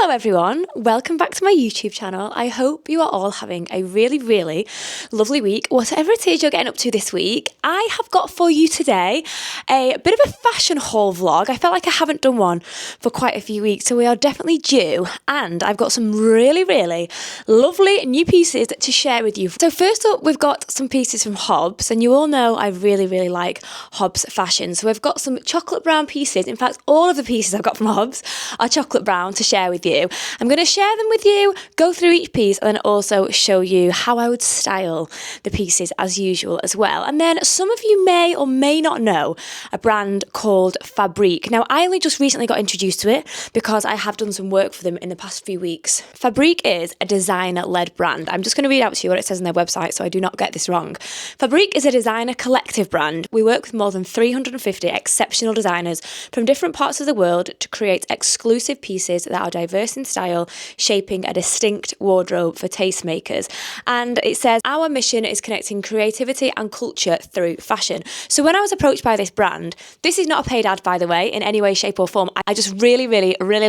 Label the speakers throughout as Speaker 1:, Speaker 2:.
Speaker 1: Hello everyone, welcome back to my YouTube channel. I hope you are all having a really lovely week, whatever it is you're getting up to this week. I have got for you today a bit of a fashion haul vlog. I felt like I haven't done one for quite a few weeks, so we are definitely due, and I've got some really lovely new pieces to share with you. So first up, we've got some pieces from Hobbs, and you all know I really like Hobbs fashion. So we've got some chocolate brown pieces. In fact, all of the pieces I've got from Hobbs are chocolate brown to share with you. I'm going to share them with you, go through each piece, and then also show you how I would style the pieces as usual as well. And then some of you may or may not know a brand called Fabrique. Now, I only just recently got introduced to it because I have done some work for them in the past few weeks. Fabrique is a designer-led brand. I'm just going to read out to you what it says on their website so I do not get this wrong. Fabrique is a designer collective brand. We work with more than 350 exceptional designers from different parts of the world to create exclusive pieces that are diverse in style, shaping a distinct wardrobe for tastemakers. And it says, our mission is connecting creativity and culture through fashion. So when I was approached by this brand, this is not a paid ad, by the way, in any way, shape or form. I just really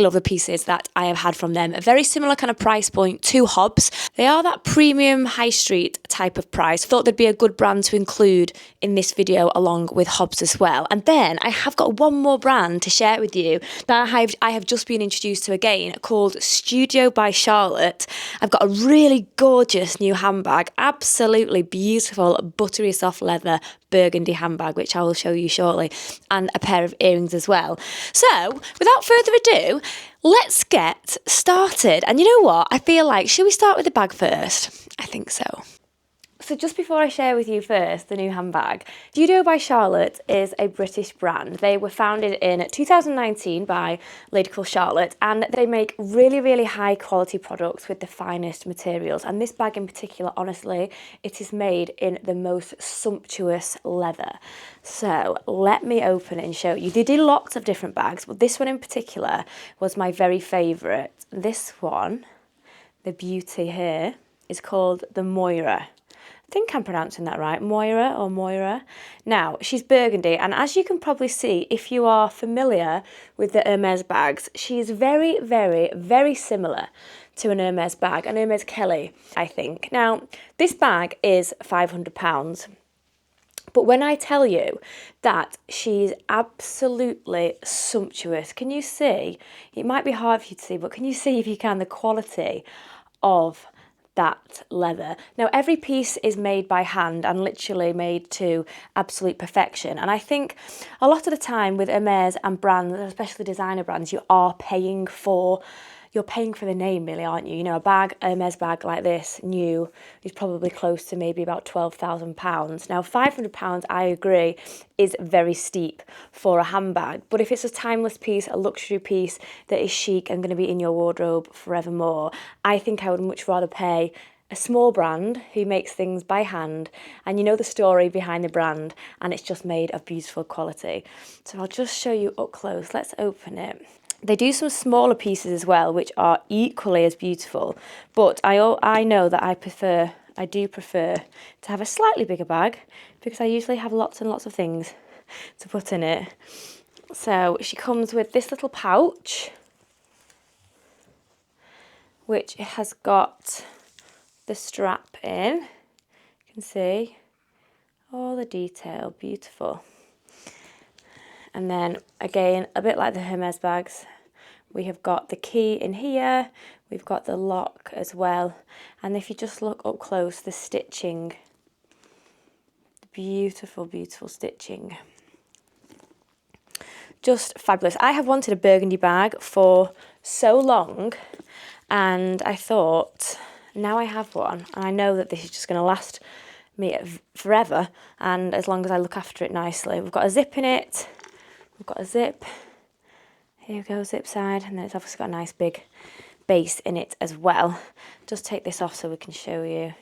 Speaker 1: love the pieces that I have had from them. A very similar kind of price point to Hobbs. They are that premium high street type of price. Thought they'd be a good brand to include in this video along with Hobbs as well. And then I have got one more brand to share with you that I have just been introduced to again, called Studio by Charlotte. I've got a really gorgeous new handbag, absolutely beautiful buttery soft leather burgundy handbag, which I will show you shortly, and a pair of earrings as well. So without further ado, let's get started. And you know what? I feel like, should we start with the bag first? I think so. So just before I share with you first the new handbag, Studio by Charlotte is a British brand. They were founded in 2019 by a lady called Charlotte, and they make really high quality products with the finest materials. And this bag in particular, honestly, it is made in the most sumptuous leather. So let me open it and show you. They do lots of different bags, but this one in particular was my very favourite. This one, the beauty here, is called the Moira. I think I'm pronouncing that right, Moira or Moira. Now, she's burgundy, and as you can probably see, if you are familiar with the Hermes bags, she is very similar to an Hermes bag, an Hermes Kelly, I think. Now, this bag is £500, but when I tell you that she's absolutely sumptuous, can you see? It might be hard for you to see, but can you see, if you can, the quality of that leather? Now, every piece is made by hand and literally made to absolute perfection. And I think a lot of the time with Hermes and brands, especially designer brands, you're paying for the name, really, aren't you? You know, a bag, Hermes bag like this, new, is probably close to maybe about £12,000. Now, £500, I agree, is very steep for a handbag. But if it's a timeless piece, a luxury piece that is chic and going to be in your wardrobe forevermore, I think I would much rather pay a small brand who makes things by hand, and you know the story behind the brand, and it's just made of beautiful quality. So I'll just show you up close. Let's open it. They do some smaller pieces as well, which are equally as beautiful, but I know that I do prefer to have a slightly bigger bag because I usually have lots and lots of things to put in it. So she comes with this little pouch, which has got the strap in. You can see all the detail, beautiful. And then again, a bit like the Hermes bags, we have got the key in here, we've got the lock as well. And if you just look up close, the stitching, beautiful stitching. Just fabulous. I have wanted a burgundy bag for so long, and I thought, now I have one, and I know that this is just going to last me forever, and as long as I look after it nicely. We've got a zip in it. We've got a zip, here we go, zip side, and then it's obviously got a nice big base in it as well. Just take this off so we can show you.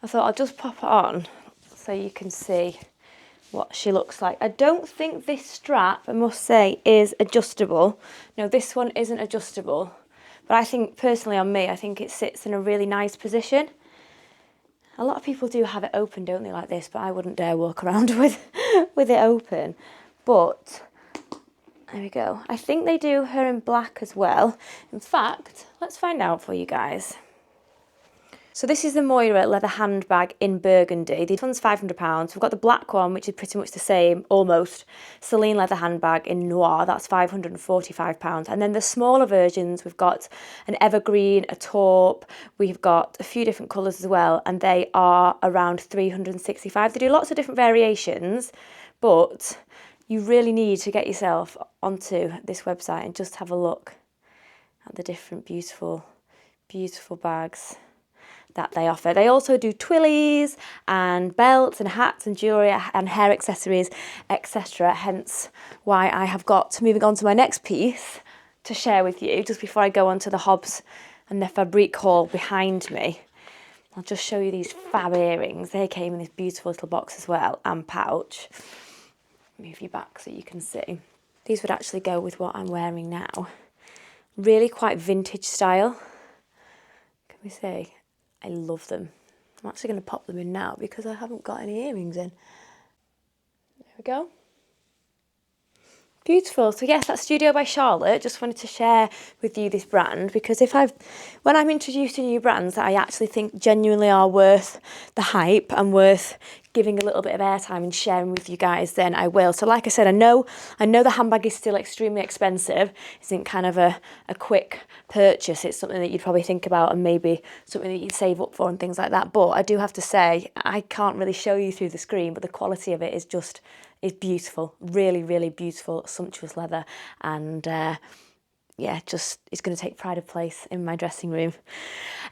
Speaker 1: I thought I'll just pop it on so you can see what she looks like. I don't think this strap, I must say, is adjustable. No, this one isn't adjustable, but I think personally on me, I think it sits in a really nice position. A lot of people do have it open, don't they, like this, but I wouldn't dare walk around with it open. But There we go. I think they do her in black as well. In fact, let's find out for you guys. So this is the Moira leather handbag in burgundy. This one's £500. We've got the black one, which is pretty much the same, almost. Celine leather handbag in noir, that's £545. And then the smaller versions, we've got an evergreen, a taupe, we've got a few different colours as well, and they are around £365. They do lots of different variations, but you really need to get yourself onto this website and just have a look at the different beautiful, beautiful bags that they offer. They also do twillies and belts and hats and jewellery and hair accessories, etc. Hence why I have got moving on to my next piece to share with you just before I go on to the Hobbs and the Fabrique haul behind me. I'll just show you these fab earrings. They came in this beautiful little box as well and pouch. Move you back so you can see. These would actually go with what I'm wearing now. Really quite vintage style. Can we see? I love them. I'm actually going to pop them in now because I haven't got any earrings in. There we go. Beautiful. So yes, that's Studio by Charlotte. Just wanted to share with you this brand because when I'm introduced to new brands that I actually think genuinely are worth the hype and worth giving a little bit of airtime and sharing with you guys, then I will. So like I said, I know the handbag is still extremely expensive. It isn't kind of a quick purchase. It's something that you'd probably think about and maybe something that you'd save up for and things like that. But I do have to say, I can't really show you through the screen, but the quality of it is beautiful. Really, really beautiful, sumptuous leather. And yeah, just it's going to take pride of place in my dressing room.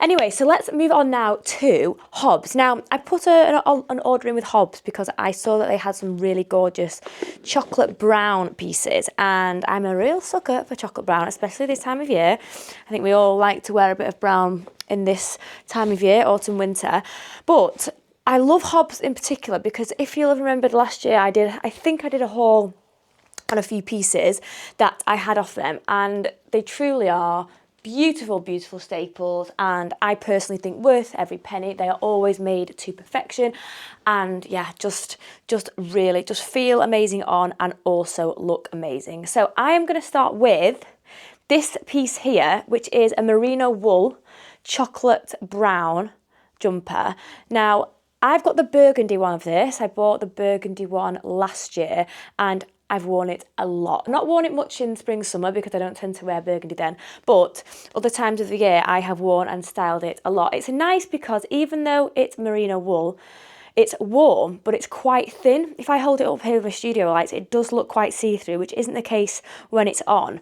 Speaker 1: Anyway, so let's move on now to Hobbs. Now, I put an order in with Hobbs because I saw that they had some really gorgeous chocolate brown pieces, and I'm a real sucker for chocolate brown, especially this time of year. I think we all like to wear a bit of brown in this time of year, autumn, winter, but I love Hobbs in particular because if you'll have remembered last year, I think I did a haul on a few pieces that I had off them, and they truly are beautiful, beautiful staples, and I personally think worth every penny. They are always made to perfection, and yeah, just really just feel amazing on and also look amazing. So I am going to start with this piece here, which is a merino wool chocolate brown jumper. Now, I've got the burgundy one of this. I bought the burgundy one last year and I've worn it a lot. Not worn it much in spring, summer because I don't tend to wear burgundy then, but other times of the year I have worn and styled it a lot. It's nice because even though it's merino wool, it's warm, but it's quite thin. If I hold it up here with my studio lights, it does look quite see-through, which isn't the case when it's on.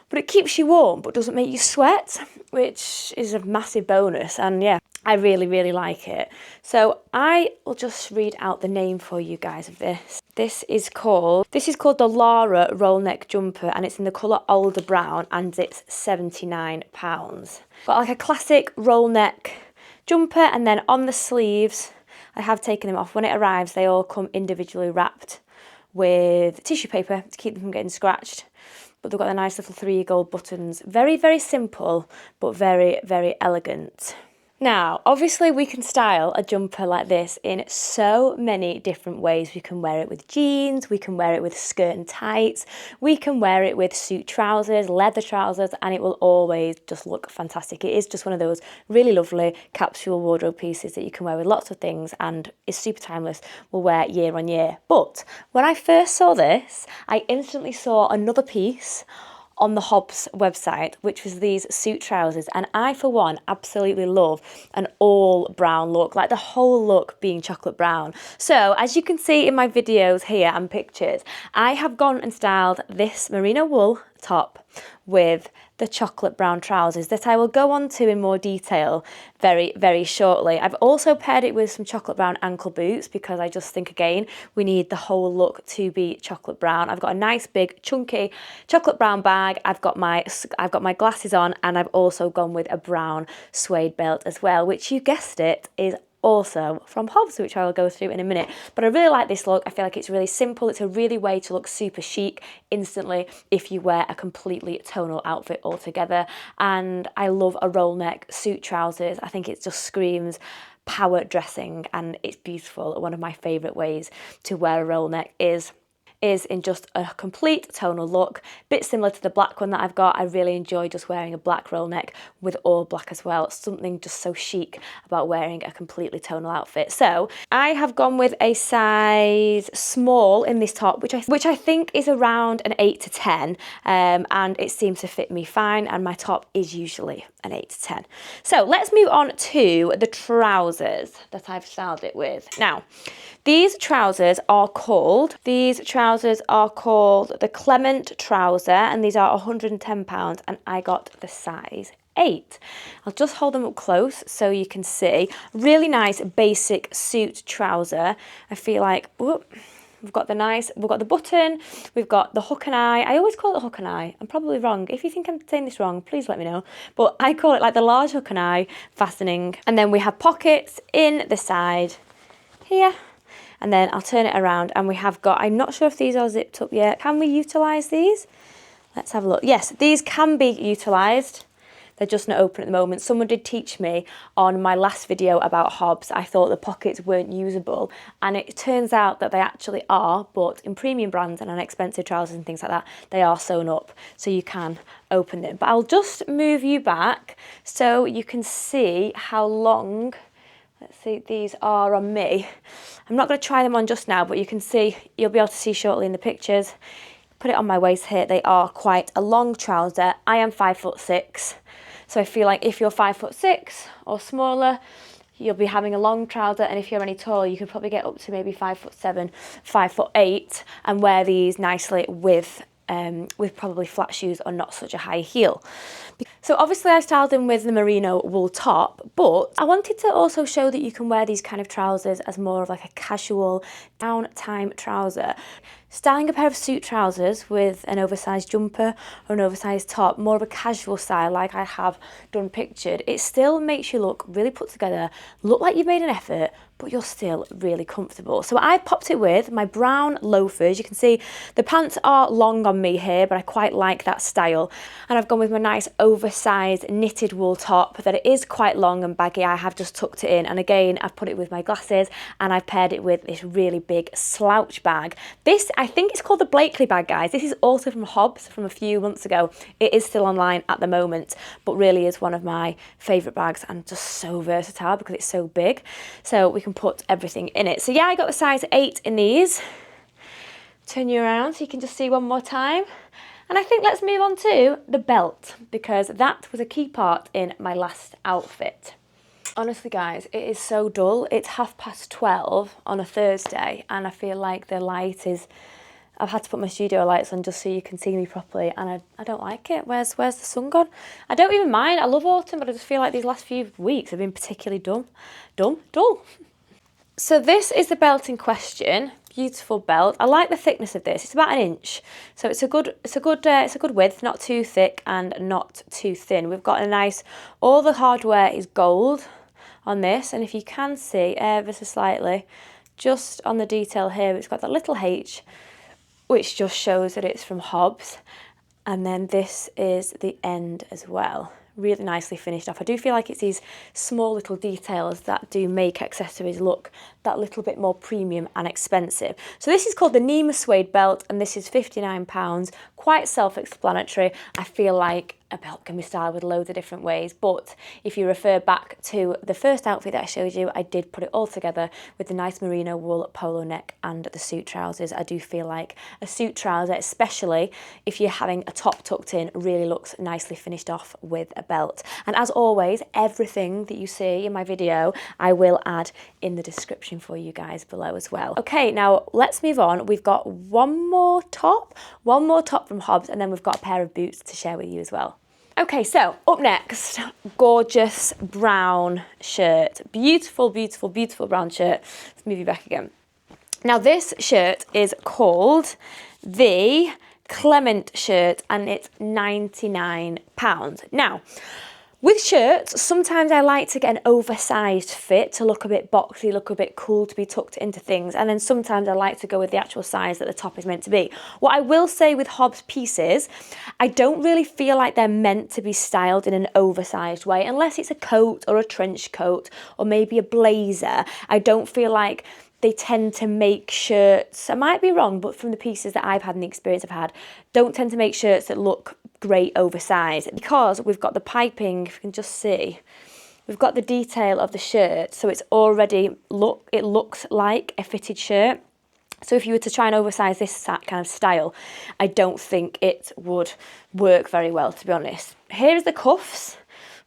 Speaker 1: But it keeps you warm, but doesn't make you sweat, which is a massive bonus. And yeah, I really, really like it. So I will just read out the name for you guys of this. This is called the Lara roll neck jumper, and it's in the colour alder brown, and it's £79. Got like a classic roll neck jumper, and then on the sleeves, I have taken them off. When it arrives, they all come individually wrapped with tissue paper to keep them from getting scratched. But they've got the nice little 3 gold buttons. Very, very simple, but very, very elegant. Now, obviously we can style a jumper like this in so many different ways. We can wear it with jeans, we can wear it with skirt and tights, we can wear it with suit trousers, leather trousers, and it will always just look fantastic. It is just one of those really lovely capsule wardrobe pieces that you can wear with lots of things and is super timeless, will wear year on year. But when I first saw this, I instantly saw another piece on the Hobbs website, which was these suit trousers, and I for one absolutely love an all brown look, like the whole look being chocolate brown. So as you can see in my videos here and pictures, I have gone and styled this merino wool top with the chocolate brown trousers that I will go on to in more detail very, very shortly. I've also paired it with some chocolate brown ankle boots because I just think, again, we need the whole look to be chocolate brown. I've got a nice big chunky chocolate brown bag. I've got my glasses on, and I've also gone with a brown suede belt as well, which, you guessed it, is also from Hobbs, which I will go through in a minute. But I really like this look. I feel like it's really simple. It's a really way to look super chic instantly if you wear a completely tonal outfit altogether. And I love a roll neck suit trousers. I think it just screams power dressing, and it's beautiful. One of my favourite ways to wear a roll neck is is in just a complete tonal look, bit similar to the black one that I've got. I really enjoy just wearing a black roll neck with all black as well. Something just so chic about wearing a completely tonal outfit. So I have gone with a size small in this top, which I think is around an 8 to 10, and it seems to fit me fine, and my top is usually an 8 to 10. So let's move on to the trousers that I've styled it with. Now, these trousers are called the Clement trouser, and these are £110, and I got the size 8. I'll just hold them up close so you can see. Really nice basic suit trouser. I feel like, whoop, we've got the button, we've got the hook and eye. I always call it hook and eye. I'm probably wrong. If you think I'm saying this wrong, please let me know. But I call it like the large hook and eye fastening. And then we have pockets in the side here. And then I'll turn it around and we have got, I'm not sure if these are zipped up yet. Can we utilise these? Let's have a look. Yes, these can be utilised. They're just not open at the moment. Someone did teach me on my last video about Hobbs. I thought the pockets weren't usable, and it turns out that they actually are, but in premium brands and on expensive trousers and things like that, they are sewn up, so you can open them. But I'll just move you back so you can see how long, let's see, these are on me. I'm not going to try them on just now, but you can see, you'll be able to see shortly in the pictures. Put it on my waist here. They are quite a long trouser. I am 5'6". So I feel like if you're 5'6" or smaller, you'll be having a long trouser, and if you're any taller, you could probably get up to maybe 5'7", 5'8", and wear these nicely with probably flat shoes or not such a high heel. So obviously I styled them with the merino wool top, but I wanted to also show that you can wear these kind of trousers as more of like a casual downtime trouser. Styling a pair of suit trousers with an oversized jumper or an oversized top, more of a casual style like I have done pictured, it still makes you look really put together, look like you've made an effort, but you're still really comfortable. So I popped it with my brown loafers. You can see the pants are long on me here, but I quite like that style. And I've gone with my nice oversized knitted wool top that it is quite long and baggy. I have just tucked it in. And again, I've put it with my glasses and I've paired it with this really big slouch bag. This, I think it's called the Blakely bag, guys. This is also from Hobbs from a few months ago. It is still online at the moment, but really is one of my favorite bags and just so versatile because it's so big. So we can put everything in it. So yeah, I got the size 8 in these. Turn you around so you can just see one more time. And I think let's move on to the belt, because that was a key part in my last outfit. Honestly guys, it is so dull. It's 12:30 on a Thursday and I feel like the light is, I've had to put my studio lights on just so you can see me properly, and I don't like it. Where's the sun gone? I don't even mind. I love autumn, but I just feel like these last few weeks have been particularly dull. So this is the belt in question. Beautiful belt. I like the thickness of this. It's about 1 inch, so it's a good width, not too thick and not too thin. We've got a nice, all the hardware is gold on this, and if you can see ever so slightly, just on the detail here, it's got that little H, which just shows that it's from Hobbs. And then this is the end as well. Really nicely finished off. I do feel like it's these small little details that do make accessories look that little bit more premium and expensive. So this is called the Nima suede belt, and this is £59. Quite self-explanatory. I feel like a belt can be styled with loads of different ways, but if you refer back to the first outfit that I showed you, I did put it all together with the nice merino wool polo neck and the suit trousers. I do feel like a suit trouser, especially if you're having a top tucked in, really looks nicely finished off with a belt. And as always, everything that you see in my video, I will add in the description for you guys below as well. Okay, now let's move on. We've got one more top from Hobbs, and then we've got a pair of boots to share with you as well. Okay, so up next, gorgeous brown shirt. Beautiful, beautiful, beautiful brown shirt. Let's move you back again. Now this shirt is called the Clement shirt, and it's £99. Now, with shirts, sometimes I like to get an oversized fit to look a bit boxy, look a bit cool, to be tucked into things. And then sometimes I like to go with the actual size that the top is meant to be. What I will say with Hobbs pieces, I don't really feel like they're meant to be styled in an oversized way, unless it's a coat or a trench coat or maybe a blazer. I don't feel like they tend to make shirts, I might be wrong, but from the pieces that I've had and the experience I've had, don't tend to make shirts that look great oversized, because we've got the piping, if you can just see, we've got the detail of the shirt, so it's already it looks like a fitted shirt. So if you were to try and oversize this kind of style, I don't think it would work very well, to be honest. Here's the cuffs.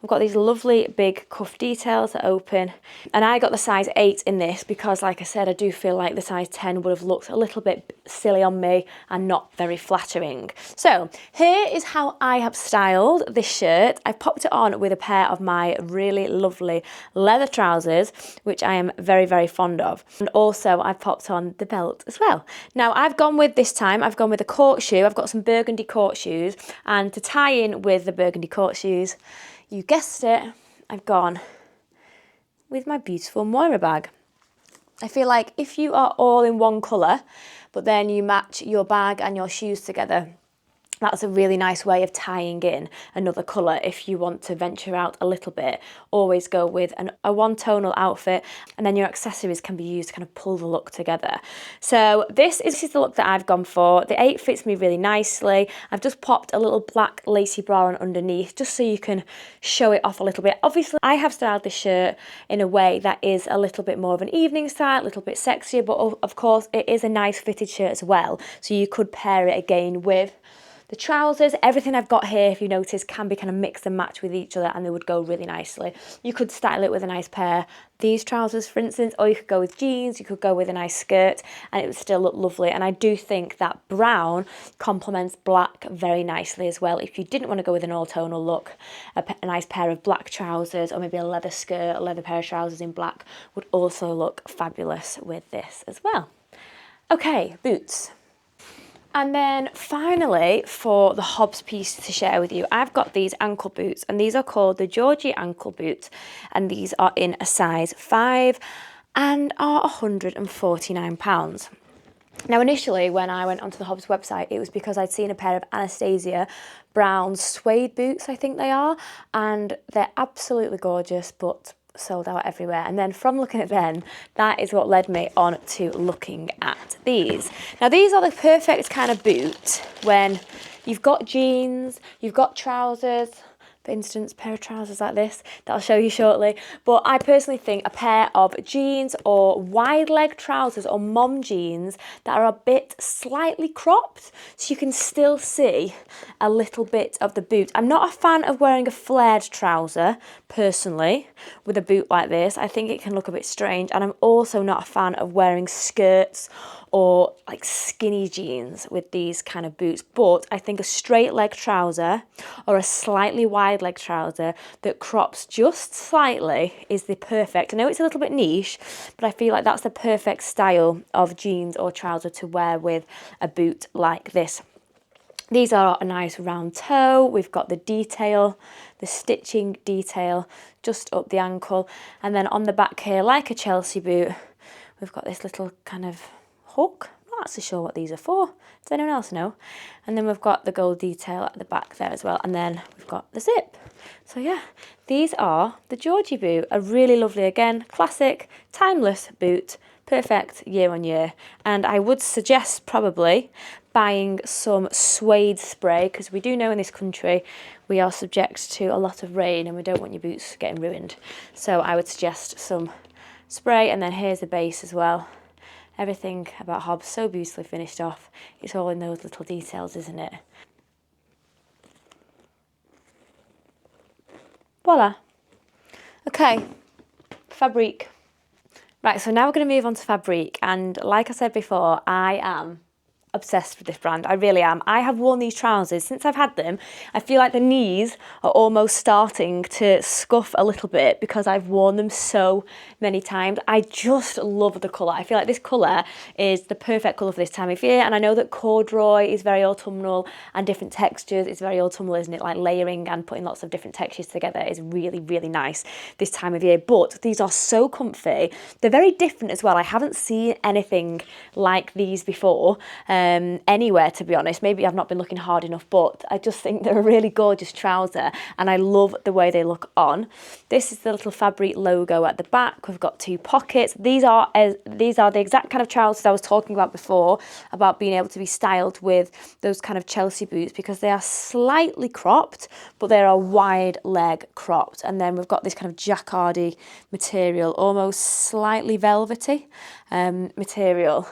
Speaker 1: We've got these lovely big cuff details that open, and I got the size 8 in this because, like I said, I do feel like the size 10 would have looked a little bit silly on me and not very flattering. So here is how I have styled this shirt. I've popped it on with a pair of my really lovely leather trousers, which I am very, very fond of. And also I've popped on the belt as well. Now I've gone with a court shoe. I've got some burgundy court shoes, and to tie in with the burgundy court shoes, you guessed it, I've gone with my beautiful Moira bag. I feel like if you are all in one colour, but then you match your bag and your shoes together, that's a really nice way of tying in another colour if you want to venture out a little bit. Always go with a one-tonal outfit, and then your accessories can be used to kind of pull the look together. So this is the look that I've gone for. The 8 fits me really nicely. I've just popped a little black lacy bra on underneath just so you can show it off a little bit. Obviously, I have styled this shirt in a way that is a little bit more of an evening style, a little bit sexier, but of course it is a nice fitted shirt as well. So you could pair it again with the trousers. Everything I've got here, if you notice, can be kind of mix and match with each other, and they would go really nicely. You could style it with a nice pair, these trousers for instance, or you could go with jeans, you could go with a nice skirt, and it would still look lovely. And I do think that brown complements black very nicely as well. If you didn't want to go with an all-tonal look, a nice pair of black trousers, or maybe a leather skirt, a leather pair of trousers in black would also look fabulous with this as well. Okay, boots. And then finally, for the Hobbs piece to share with you, I've got these ankle boots, and these are called the Georgie ankle boots, and these are in a size 5 and are £149. Now initially, when I went onto the Hobbs website, it was because I'd seen a pair of Anastasia brown suede boots, I think they are, and they're absolutely gorgeous, but sold out everywhere. And then from looking at them, that is what led me on to looking at these. Now these are the perfect kind of boot when you've got jeans, you've got trousers, for instance, a pair of trousers like this that I'll show you shortly. But I personally think a pair of jeans or wide leg trousers or mom jeans that are a bit slightly cropped so you can still see a little bit of the boot. I'm not a fan of wearing a flared trouser personally with a boot like this. I think it can look a bit strange, and I'm also not a fan of wearing skirts or like skinny jeans with these kind of boots. But I think a straight leg trouser or a slightly wide leg trouser that crops just slightly is the perfect. I know it's a little bit niche, but I feel like that's the perfect style of jeans or trouser to wear with a boot like this. These are a nice round toe. We've got the detail, the stitching detail just up the ankle. And then on the back here, like a Chelsea boot, we've got this little kind of hook. I'm not actually sure what these are for. Does anyone else know? And then we've got the gold detail at the back there as well. And then we've got the zip. So yeah, these are the Georgie boot. A really lovely, again, classic, timeless boot. Perfect year on year. And I would suggest probably buying some suede spray, because we do know in this country we are subject to a lot of rain and we don't want your boots getting ruined. So I would suggest some spray. And then here's the base as well. Everything about Hobbs so beautifully finished off. It's all in those little details, isn't it? Voila. Okay, Fabrique. Right, so now we're going to move on to Fabrique, and like I said before, I am obsessed with this brand. I really am. I have worn these trousers since I've had them. I feel like the knees are almost starting to scuff a little bit because I've worn them so many times. I just love the colour. I feel like this colour is the perfect colour for this time of year, and I know that corduroy is very autumnal and different textures. It's very autumnal, isn't it? Like layering and putting lots of different textures together is really, really nice this time of year. But these are so comfy. They're very different as well. I haven't seen anything like these before. anywhere, to be honest. Maybe I've not been looking hard enough, but I just think they're a really gorgeous trouser and I love the way they look on. This is the little Fabrique logo at the back. We've got 2 pockets. These are the exact kind of trousers I was talking about before, about being able to be styled with those kind of Chelsea boots, because they are slightly cropped, but they're a wide leg cropped. And then we've got this kind of jacquardy material, almost slightly velvety material.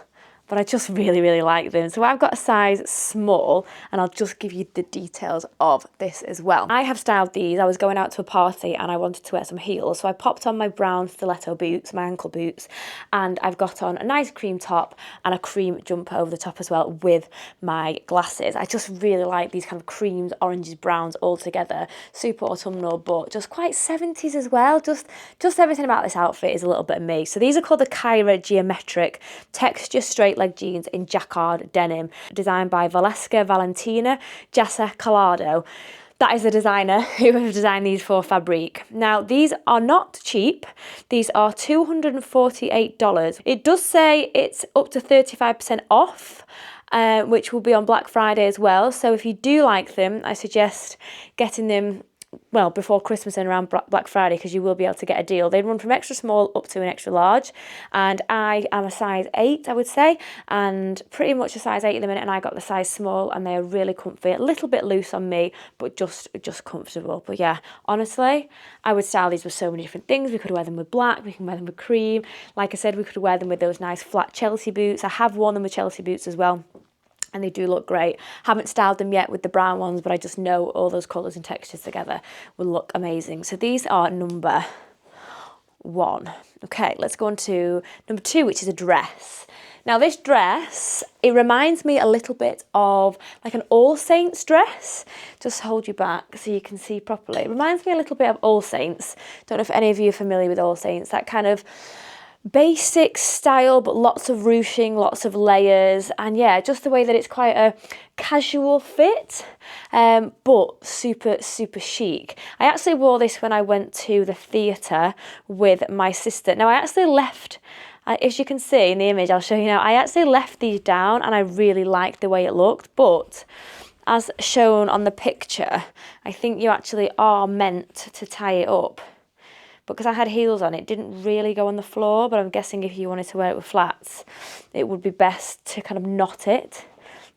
Speaker 1: But I just really, really like them. So I've got a size small, and I'll just give you the details of this as well. I have styled these. I was going out to a party and I wanted to wear some heels. So I popped on my brown stiletto boots, my ankle boots, and I've got on a nice cream top and a cream jumper over the top as well with my glasses. I just really like these kind of creams, oranges, browns all together. Super autumnal, but just quite 70s as well. Just everything about this outfit is a little bit of me. So these are called the Kyra Geometric Texture Straight Leg Jeans in jacquard denim, designed by Valesca Valentina Jassa Collado. That is the designer who has designed these for Fabrique. Now, these are not cheap. These are $248. It does say it's up to 35% off, which will be on Black Friday as well. So if you do like them, I suggest getting them, well, before Christmas and around Black Friday, because you will be able to get a deal. They run from extra small up to an extra large, and I am a size 8, I would say, and pretty much a size 8 at the minute, and I got the size small, and they are really comfy, a little bit loose on me, but just comfortable. But yeah, honestly, I would style these with so many different things. We could wear them with black, we can wear them with cream. Like I said, we could wear them with those nice flat Chelsea boots. I have worn them with Chelsea boots as well, and they do look great. Haven't styled them yet with the brown ones, but I just know all those colours and textures together will look amazing. So these are number 1. Okay, let's go on to number 2, which is a dress. Now this dress, it reminds me a little bit of like an All Saints dress. Just hold you back so you can see properly. It reminds me a little bit of All Saints. Don't know if any of you are familiar with All Saints. That kind of basic style, but lots of ruching, lots of layers, and yeah, just the way that it's quite a casual fit, but super chic. I actually wore this when I went to the theatre with my sister. Now I actually left, as you can see in the image I'll show you now, I actually left these down and I really liked the way it looked, but as shown on the picture, I think you actually are meant to tie it up. Because I had heels on, it didn't really go on the floor, but I'm guessing if you wanted to wear it with flats, it would be best to kind of knot it.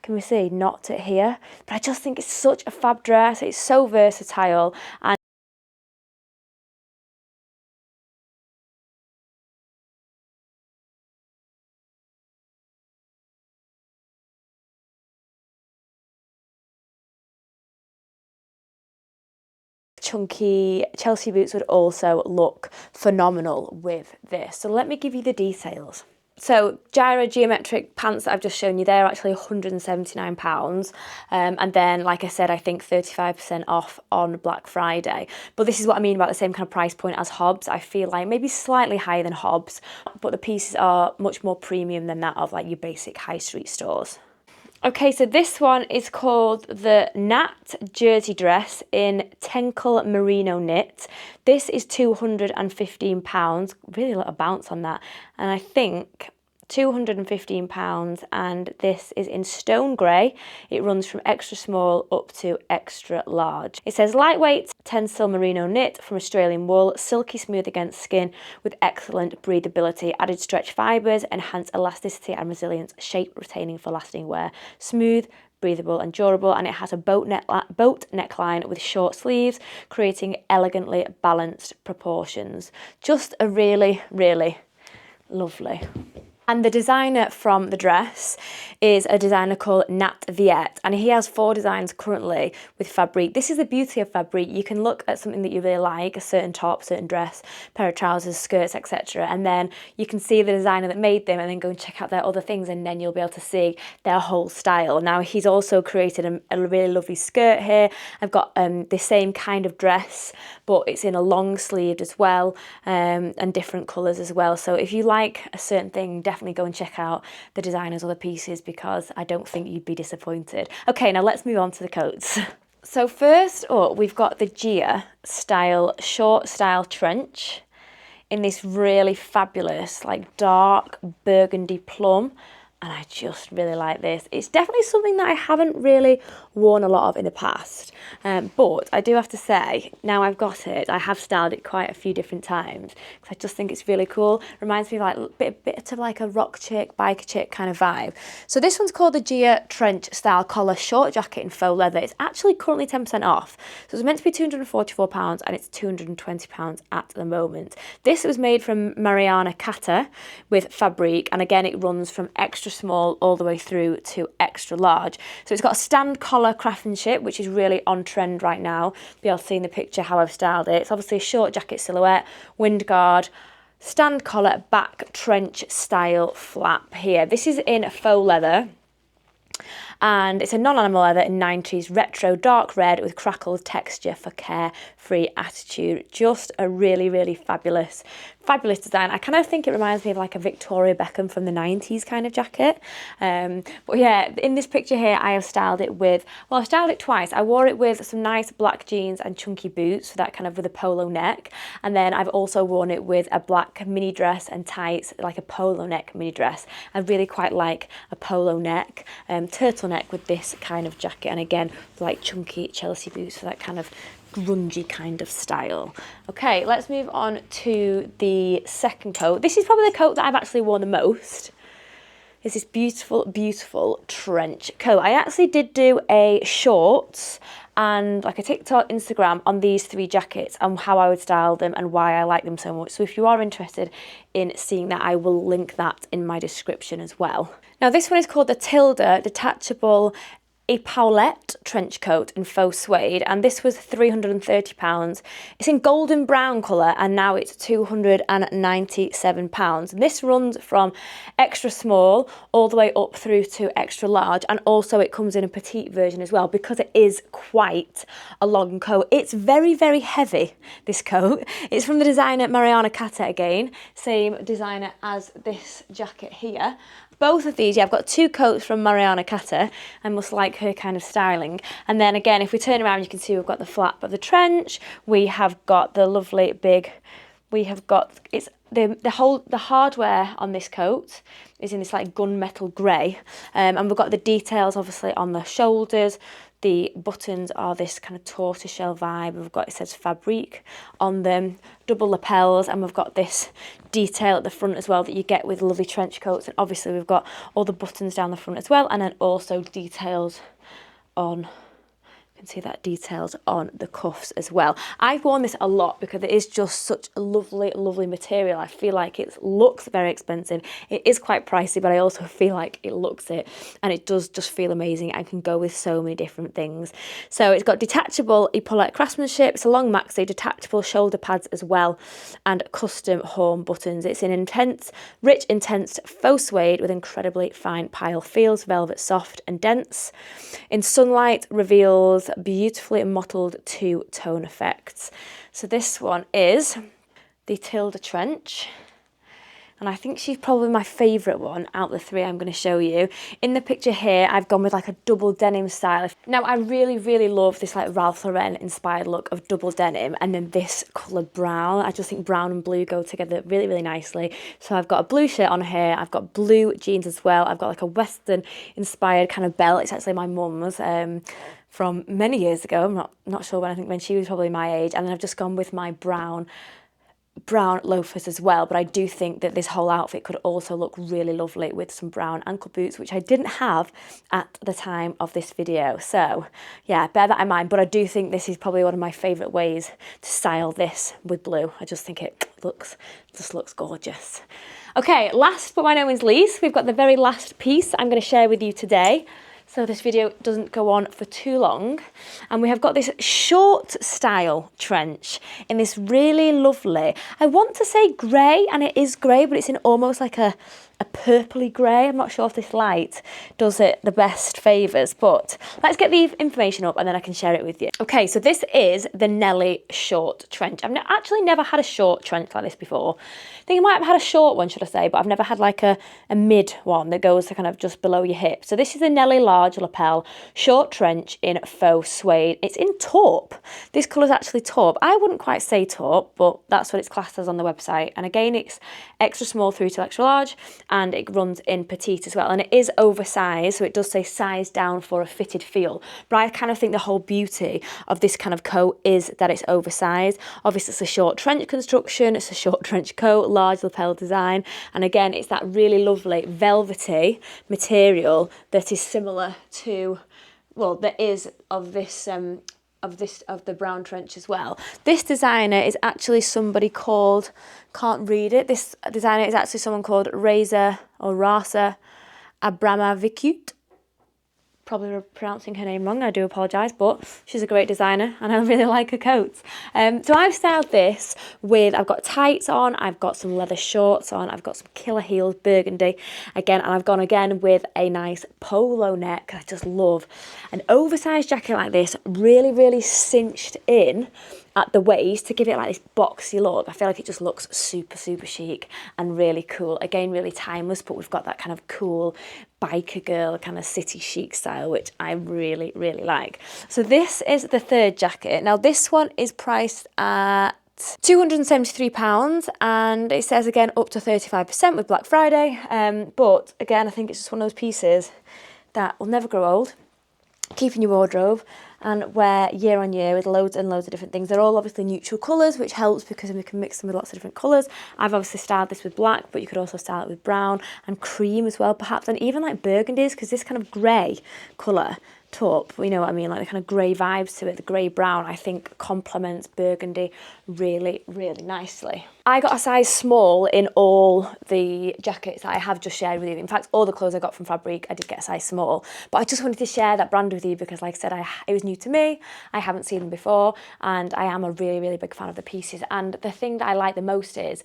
Speaker 1: Can we see? Knot it here. But I just think it's such a fab dress. It's so versatile. And chunky Chelsea boots would also look phenomenal with this. So let me give you the details. So Kyra Geometric pants that I've just shown you, they're actually £179. And then, like I said, I think 35% off on Black Friday. But this is what I mean about the same kind of price point as Hobbs. I feel like maybe slightly higher than Hobbs, but the pieces are much more premium than that of like your basic high street stores. Okay, so this one is called the Nat Jersey Dress in Tenkle Merino Knit. This is £215. Really a lot of bounce on that. And I think £215, and this is in stone grey. It runs from extra small up to extra large. It says lightweight tencel merino knit from Australian wool, silky smooth against skin with excellent breathability, added stretch fibres, enhanced elasticity and resilience, shape retaining for lasting wear, smooth, breathable and durable, and it has a boat neckline with short sleeves, creating elegantly balanced proportions. Just a really lovely. And the designer from the dress is a designer called Nat Viet, and he has 4 designs currently with Fabrique. This is the beauty of Fabrique. You can look at something that you really like, a certain top, certain dress, pair of trousers, skirts, etc. And then you can see the designer that made them and then go and check out their other things, and then you'll be able to see their whole style. Now, he's also created a really lovely skirt here. I've got the same kind of dress, but it's in a long sleeved as well, and different colours as well. So if you like a certain thing, definitely go and check out the designer's other pieces, because I don't think you'd be disappointed. Okay, now let's move on to the coats. So first up, we've got the Gia style, short style trench in this really fabulous, like dark burgundy plum. and I just really like this. It's definitely something that I haven't really worn a lot of in the past, but I do have to say, now I've got it, I have styled it quite a few different times because I just think it's really cool. Reminds me of like a bit of like a rock chick, biker chick kind of vibe. So this one's called the Gia Trench Style Collar Short Jacket in Faux Leather. It's actually currently 10% off. So it's meant to be £244 and it's £220 at the moment. This was made from Mariana Kata with Fabrique, and again it runs from extra small all the way through to extra large. So it's got a stand collar craftsmanship, which is really on trend right now. Be able to see in the picture how I've styled it. It's obviously a short jacket silhouette, wind guard, stand collar, back trench style flap here. This is in faux leather, and it's a non-animal leather in 90s retro dark red with crackled texture for carefree attitude. Just a really, really fabulous design. I kind of think it reminds me of like a Victoria Beckham from the 90s kind of jacket. But yeah, in this picture here, I have styled it with, well, I've styled it twice. I wore it with some nice black jeans and chunky boots, so that kind of with a polo neck. And then I've also worn it with a black mini dress and tights, like a polo neck mini dress. I really quite like a polo neck, turtleneck with this kind of jacket. And again, like chunky Chelsea boots for that kind of grungy kind of style. Okay, let's move on to the second coat. This is probably the coat that I've actually worn the most. It's this beautiful, beautiful trench coat. I actually did do a shorts and like a TikTok, Instagram on these three jackets and how I would style them and why I like them so much. So if you are interested in seeing that, I will link that in my description as well. Now this one is called the Tilda Detachable Paulette trench coat in faux suede, and this was £330. It's in golden brown colour and now it's £297. This runs from extra small all the way up through to extra large, and also it comes in a petite version as well because it is quite a long coat. It's very, very heavy, this coat. It's from the designer Mariana Kata again, same designer as this jacket here. Both of these, yeah, I've got two coats from Mariana Kata. I must like her kind of styling. And then again, if we turn around, you can see we've got the flap of the trench. We have got the lovely big, we have got, it's the hardware on this coat is in this like gunmetal grey. And we've got the details obviously on the shoulders. The buttons are this kind of tortoiseshell vibe. We've got, it says Fabrique on them, double lapels, and we've got this detail at the front as well that you get with lovely trench coats. And obviously we've got all the buttons down the front as well, and then also details on, you can see that details on the cuffs as well. I've worn this a lot because it is just such a lovely, lovely material. I feel like it looks very expensive. It is quite pricey, but I also feel like it looks it, and it does just feel amazing and can go with so many different things. So it's got detachable epaulet craftsmanship, it's a long maxi, detachable shoulder pads as well, and custom horn buttons. It's in rich, intense faux suede with incredibly fine pile feels, velvet soft and dense. In sunlight, reveals beautifully mottled two-tone effects. So this one is the Tilda Trench, and I think she's probably my favourite one out of the three I'm going to show you. In the picture here, I've gone with like a double denim style. Now, I really, really love this like Ralph Lauren inspired look of double denim, and then this coloured brown. I just think brown and blue go together really, really nicely. So I've got a blue shirt on here. I've got blue jeans as well. I've got like a Western inspired kind of belt. It's actually my mum's from many years ago. I'm not sure when. I think when she was probably my age. And then I've just gone with my brown loafers as well, but I do think that this whole outfit could also look really lovely with some brown ankle boots, which I didn't have at the time of this video. So yeah, bear that in mind, but I do think this is probably one of my favourite ways to style this with blue. I just think it just looks gorgeous. Okay, last but by no means least, we've got the very last piece I'm going to share with you today, so this video doesn't go on for too long. And we have got this short style trench in this really lovely, I want to say grey, and it is grey, but it's in almost like a purpley grey. I'm not sure if this light does it the best favours, but let's get the information up and then I can share it with you. Okay, so this is the Nelly short trench. I've actually never had a short trench like this before. I think I might have had a short one, should I say, but I've never had like a mid one that goes to kind of just below your hip. So this is a Nelly large lapel short trench in faux suede. It's in taupe. This colour is actually taupe. I wouldn't quite say taupe, but that's what it's classed as on the website. And again, it's extra small through to extra large, and it runs in petite as well, and it is oversized, so it does say size down for a fitted feel. But I kind of think the whole beauty of this kind of coat is that it's oversized. Obviously it's a short trench construction, it's a short trench coat, large lapel design, and again it's that really lovely velvety material that is similar to, well, that is of this of the brown trench as well. This designer is actually somebody called, can't read it, this designer is actually someone called Reza Abramavicut. Probably pronouncing her name wrong, I do apologise, but she's a great designer and I really like her coats. So I've styled this with, I've got tights on, I've got some leather shorts on, I've got some killer heels, burgundy, again, and I've gone again with a nice polo neck. I just love an oversized jacket like this, really, really cinched in at the waist to give it like this boxy look. I feel like it just looks super, super chic and really cool. Again, really timeless, but we've got that kind of cool biker girl kind of city chic style, which I really, really like. So this is the third jacket. Now this one is priced at £273, and it says again up to 35% with Black Friday. But again, I think it's just one of those pieces that will never grow old, keep in your wardrobe and wear year on year with loads and loads of different things. They're all obviously neutral colours, which helps because we can mix them with lots of different colours. I've obviously styled this with black, but you could also style it with brown and cream as well perhaps, and even like burgundies, because this kind of grey colour top, you know what I mean, like the kind of grey vibes to it, the grey brown, I think complements burgundy really, really nicely. I got a size small in all the jackets that I have just shared with you. In fact, all the clothes I got from Fabrique, I did get a size small, but I just wanted to share that brand with you because like I said, it was new to me, I haven't seen them before, and I am a really, really big fan of the pieces. And the thing that I like the most is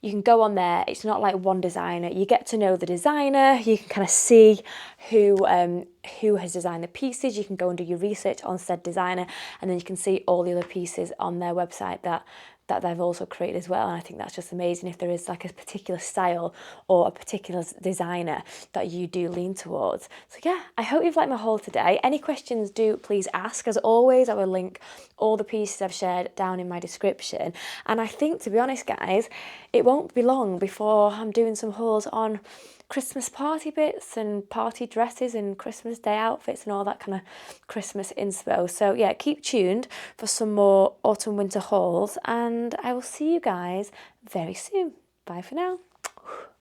Speaker 1: you can go on there, it's not like one designer, you get to know the designer, you can kind of see who has designed the pieces, you can go and do your research on said designer, and then you can see all the other pieces on their website that they've also created as well. And I think that's just amazing if there is like a particular style or a particular designer that you do lean towards. So yeah, I hope you've liked my haul today. Any questions, do please ask. As always, I will link all the pieces I've shared down in my description. And I think, to be honest guys, it won't be long before I'm doing some hauls on Christmas party bits and party dresses and Christmas day outfits and all that kind of Christmas inspo. So yeah, keep tuned for some more autumn winter hauls, and I will see you guys very soon. Bye for now.